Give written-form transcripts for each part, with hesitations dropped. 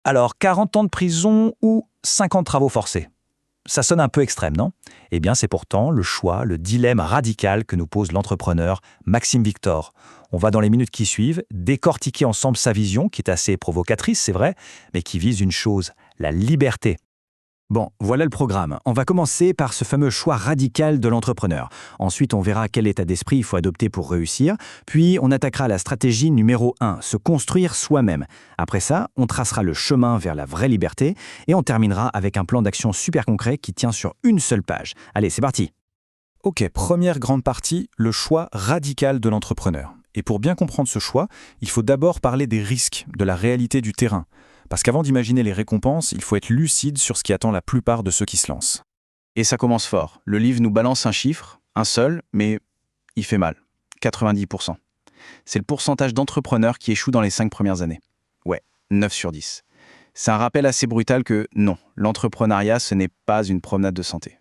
Alors, 40 ans de prison ou 50 travaux forcés? Ça sonne un peu extrême, non? Eh bien, c'est pourtant le choix, le dilemme radical que nous pose l'entrepreneur Maxime Victor. On va dans les minutes qui suivent décortiquer ensemble sa vision, qui est assez provocatrice, c'est vrai, mais qui vise une chose, la liberté. Bon, voilà le programme. On va commencer par ce fameux choix radical de l'entrepreneur. Ensuite, on verra quel état d'esprit il faut adopter pour réussir. Puis, on attaquera la stratégie numéro 1, se construire soi-même. Après ça, on tracera le chemin vers la vraie liberté et on terminera avec un plan d'action super concret qui tient sur une seule page. Allez, c'est parti. Ok, première grande partie, le choix radical de l'entrepreneur. Et pour bien comprendre ce choix, il faut d'abord parler des risques, de la réalité du terrain. Parce qu'avant d'imaginer les récompenses, il faut être lucide sur ce qui attend la plupart de ceux qui se lancent. Et ça commence fort. Le livre nous balance un chiffre, un seul, mais il fait mal. 90%. C'est le pourcentage d'entrepreneurs qui échouent dans les 5 premières années. Ouais, 9 sur 10. C'est un rappel assez brutal que non, l'entrepreneuriat, ce n'est pas une promenade de santé.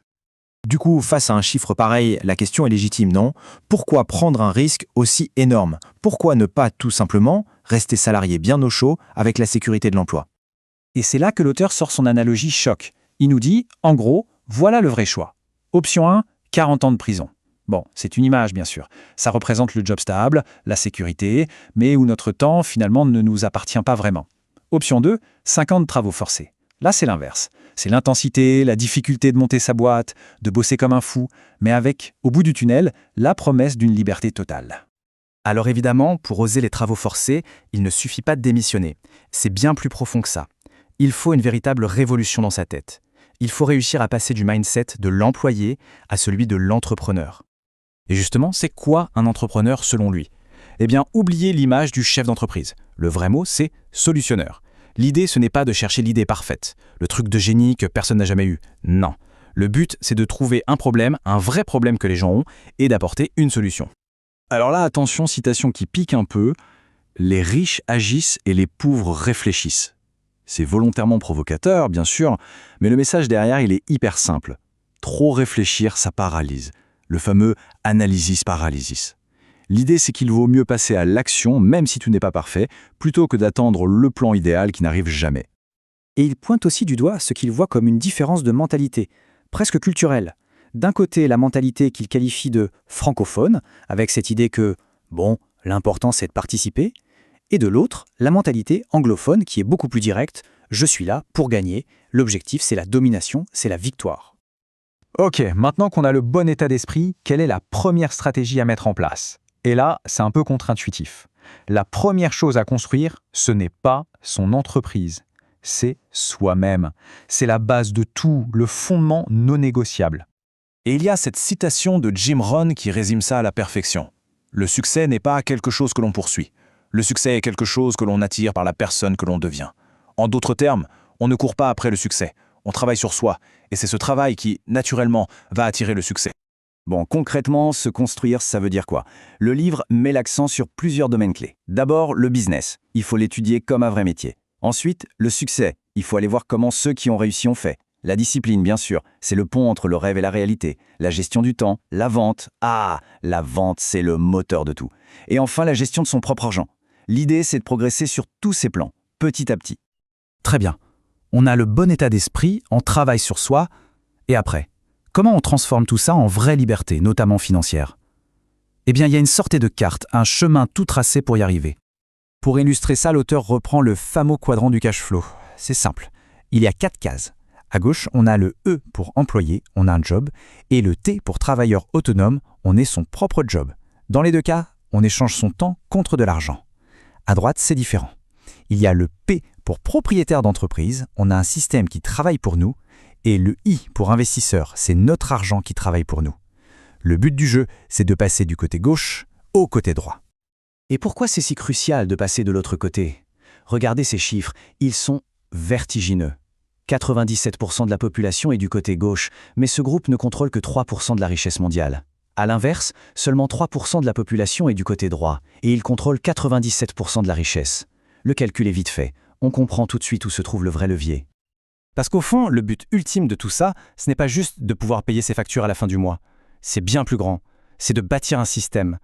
Du coup, face à un chiffre pareil, la question est légitime, non? Pourquoi prendre un risque aussi énorme? Pourquoi ne pas tout simplement rester salarié bien au chaud avec la sécurité de l'emploi? Et c'est là que l'auteur sort son analogie choc. Il nous dit, en gros, voilà le vrai choix. Option 1, 40 ans de prison. Bon, c'est une image, bien sûr. Ça représente le job stable, la sécurité, mais où notre temps, finalement, ne nous appartient pas vraiment. Option 2, 5 ans de travaux forcés. Là, c'est l'inverse. C'est l'intensité, la difficulté de monter sa boîte, de bosser comme un fou, mais avec, au bout du tunnel, la promesse d'une liberté totale. Alors évidemment, pour oser les travaux forcés, il ne suffit pas de démissionner. C'est bien plus profond que ça. Il faut une véritable révolution dans sa tête. Il faut réussir à passer du mindset de l'employé à celui de l'entrepreneur. Et justement, c'est quoi un entrepreneur selon lui? Eh bien, oubliez l'image du chef d'entreprise. Le vrai mot, c'est solutionneur. L'idée, ce n'est pas de chercher l'idée parfaite, le truc de génie que personne n'a jamais eu. Non. Le but, c'est de trouver un problème, un vrai problème que les gens ont, et d'apporter une solution. Alors là, attention, citation qui pique un peu, les riches agissent et les pauvres réfléchissent. C'est volontairement provocateur, bien sûr, mais le message derrière, il est hyper simple. Trop réfléchir, ça paralyse. Le fameux analysis paralysis. L'idée, c'est qu'il vaut mieux passer à l'action, même si tout n'est pas parfait, plutôt que d'attendre le plan idéal qui n'arrive jamais. Et il pointe aussi du doigt ce qu'il voit comme une différence de mentalité, presque culturelle. D'un côté, la mentalité qu'il qualifie de francophone, avec cette idée que, bon, l'important c'est de participer, et de l'autre, la mentalité anglophone qui est beaucoup plus directe, je suis là pour gagner, l'objectif c'est la domination, c'est la victoire. Ok, maintenant qu'on a le bon état d'esprit, quelle est la première stratégie à mettre en place? Et là, c'est un peu contre-intuitif. La première chose à construire, ce n'est pas son entreprise, c'est soi-même. C'est la base de tout, le fondement non négociable. Et il y a cette citation de Jim Rohn qui résume ça à la perfection. Le succès n'est pas quelque chose que l'on poursuit. Le succès est quelque chose que l'on attire par la personne que l'on devient. En d'autres termes, on ne court pas après le succès. On travaille sur soi, et c'est ce travail qui, naturellement, va attirer le succès. Bon, concrètement, se construire, ça veut dire quoi? Le livre met l'accent sur plusieurs domaines clés. D'abord, le business. Il faut l'étudier comme un vrai métier. Ensuite, le succès. Il faut aller voir comment ceux qui ont réussi ont fait. La discipline, bien sûr, c'est le pont entre le rêve et la réalité. La gestion du temps, la vente. Ah, la vente, c'est le moteur de tout. Et enfin, la gestion de son propre argent. L'idée, c'est de progresser sur tous ces plans, petit à petit. Très bien. On a le bon état d'esprit, on travaille sur soi, et après, comment on transforme tout ça en vraie liberté, notamment financière? Eh bien, il y a une sorte de carte, un chemin tout tracé pour y arriver. Pour illustrer ça, l'auteur reprend le fameux quadrant du cash flow. C'est simple. Il y a 4 cases. À gauche, on a le E pour employé, on a un job, et le T pour travailleur autonome, on est son propre job. Dans les deux cas, on échange son temps contre de l'argent. À droite, c'est différent. Il y a le P pour propriétaire d'entreprise, on a un système qui travaille pour nous, et le I pour investisseur, c'est notre argent qui travaille pour nous. Le but du jeu, c'est de passer du côté gauche au côté droit. Et pourquoi c'est si crucial de passer de l'autre côté? Regardez ces chiffres, ils sont vertigineux. 97% de la population est du côté gauche, mais ce groupe ne contrôle que 3% de la richesse mondiale. À l'inverse, seulement 3% de la population est du côté droit, et il contrôle 97% de la richesse. Le calcul est vite fait, on comprend tout de suite où se trouve le vrai levier. Parce qu'au fond, le but ultime de tout ça, ce n'est pas juste de pouvoir payer ses factures à la fin du mois. C'est bien plus grand. C'est de bâtir un système,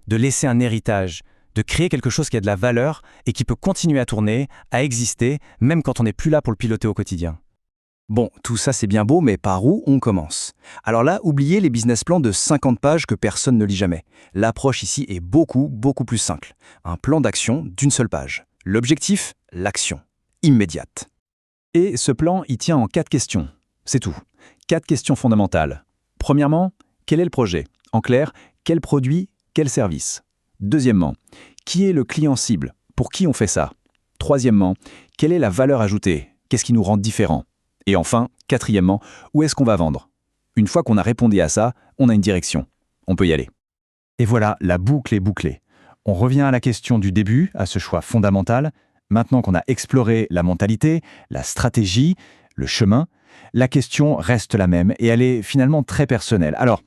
de laisser un héritage, de créer quelque chose qui a de la valeur et qui peut continuer à tourner, à exister, même quand on n'est plus là pour le piloter au quotidien. Bon, tout ça c'est bien beau, mais par où on commence? Alors là, oubliez les business plans de 50 pages que personne ne lit jamais. L'approche ici est beaucoup plus simple. Un plan d'action d'une seule page. L'objectif, l'action. Immédiate. Et ce plan, il tient en 4 questions. C'est tout. 4 questions fondamentales. Premièrement, quel est le projet? En clair, quel produit, quel service? Deuxièmement, qui est le client cible? Pour qui on fait ça? Troisièmement, quelle est la valeur ajoutée? Qu'est-ce qui nous rend différents? Et enfin, quatrièmement, où est-ce qu'on va vendre? Une fois qu'on a répondu à ça, on a une direction. On peut y aller. Et voilà, la boucle est bouclée. On revient à la question du début, à ce choix fondamental. Maintenant qu'on a exploré la mentalité, la stratégie, le chemin, la question reste la même et elle est finalement très personnelle. Alors,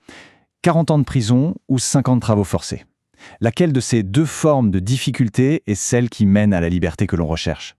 40 ans de prison ou 50 travaux forcés? Laquelle de ces deux formes de difficulté est celle qui mène à la liberté que l'on recherche?